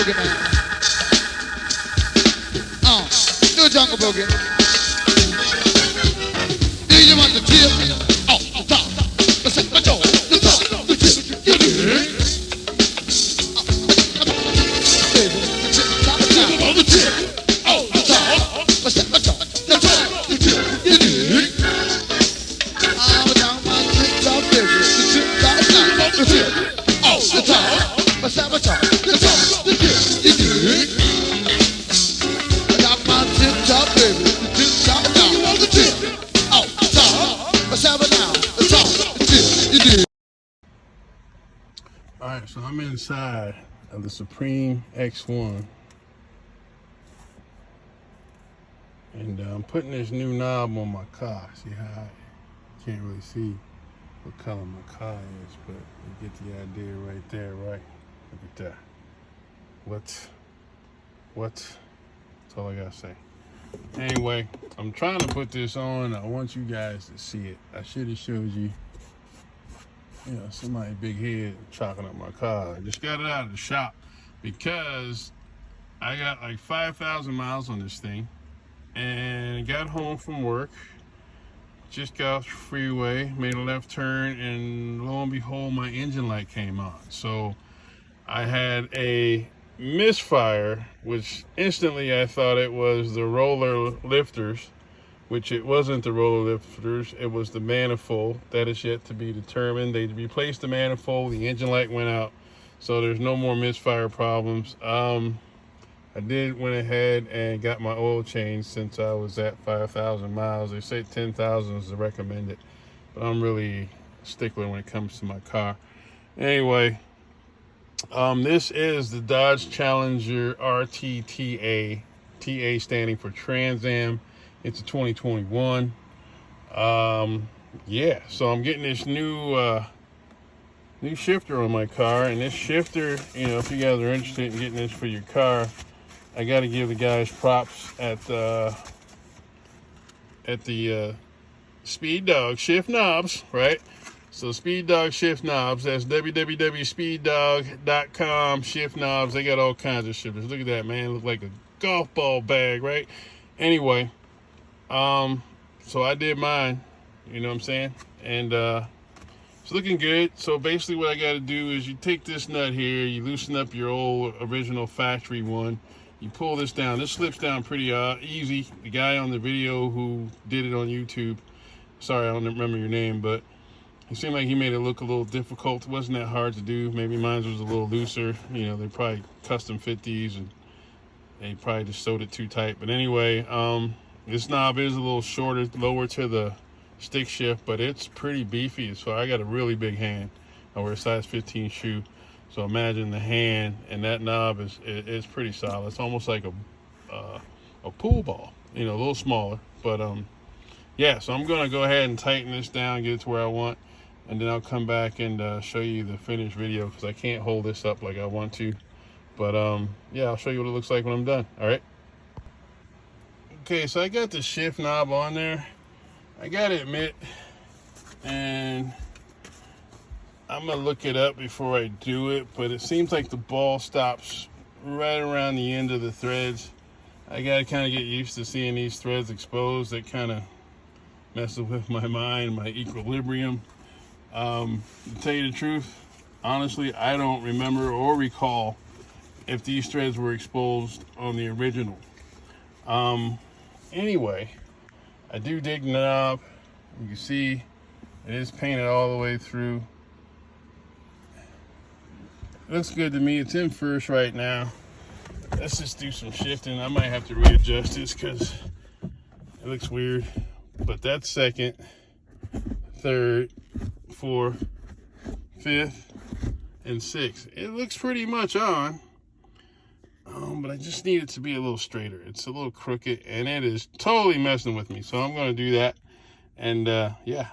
boogie man. Do a jungle boogie. Do you want the tip? Oh, the top. The top, the top, the top, the tip. You dig? Baby, the tip, top, the top, the tip. Oh, the top. The top, the top, the top, the tip. You dig? I'm down my tip top, baby. The tip, top, the tip. Oh, the top. The top, the top, the top, the tip. You dig? I got my tip top, baby. The tip top, now. You want the tip? Oh, the top. The top, now. The top, the tip. You dig? All right, so I'm inside of the Supreme X1, and I'm putting this new knob on my car. See how I can't really see what color my car is, but you get the idea right there, right? Look at that. What? That's all I gotta say. Anyway, I'm trying to put this on. I want you guys to see it. I should have showed you. Somebody big head chalking up my car. I just got it out of the shop because I got like 5,000 miles on this thing and got home from work, just got off the freeway, made a left turn, and lo and behold, my engine light came on. So I had a misfire, which instantly I thought it was the roller lifters, which it wasn't the roller lifters, it was the manifold. That is yet to be determined. They replaced the manifold, the engine light went out, so there's no more misfire problems. I went ahead and got my oil changed since I was at 5,000 miles. They say 10,000 is the recommended, but I'm really a stickler when it comes to my car. Anyway, this is the Dodge Challenger RTTA, TA standing for Trans Am. It's a 2021. Yeah, so I'm getting this new shifter on my car, and this shifter, if you guys are interested in getting this for your car, I got to give the guys props at the Speed Dog Shift Knobs, right? So Speed Dog Shift Knobs, that's www.speeddog.com Shift Knobs. They got all kinds of shifters. Look at that, man. Look like a golf ball bag, right? Anyway, so I did mine, you know what I'm saying? And it's looking good. So basically what I got to do is you take this nut here, you loosen up your old original factory one, you pull this down. This slips down pretty easy. The guy on the video who did it on YouTube, sorry, I don't remember your name, but it seemed like he made it look a little difficult. It wasn't that hard to do. Maybe mine was a little looser. They probably custom fit these, and they probably just sewed it too tight. But anyway, this knob is a little shorter, lower to the stick shift, but it's pretty beefy. So I got a really big hand. I wear a size 15 shoe. So imagine the hand, and that knob is pretty solid. It's almost like a pool ball, a little smaller. But yeah, so I'm gonna go ahead and tighten this down, get it to where I want, and then I'll come back and show you the finished video, because I can't hold this up like I want to. But yeah, I'll show you what it looks like when I'm done. All right. Okay, so I got the shift knob on there. I gotta admit, and I'm gonna look it up before I do it, but it seems like the ball stops right around the end of the threads. I gotta kind of get used to seeing these threads exposed. That kind of messes with my mind, my equilibrium. To tell you the truth, honestly, I don't remember or recall if these threads were exposed on the original. Anyway, I do dig the knob. You can see it is painted all the way through. It looks good to me. It's in first right now. Let's just do some shifting. I might have to readjust this because it looks weird. But that's second, third, fourth, fifth, and sixth. It looks pretty much on. But I just need it to be a little straighter. It's a little crooked, and it is totally messing with me. So I'm going to do that. And yeah.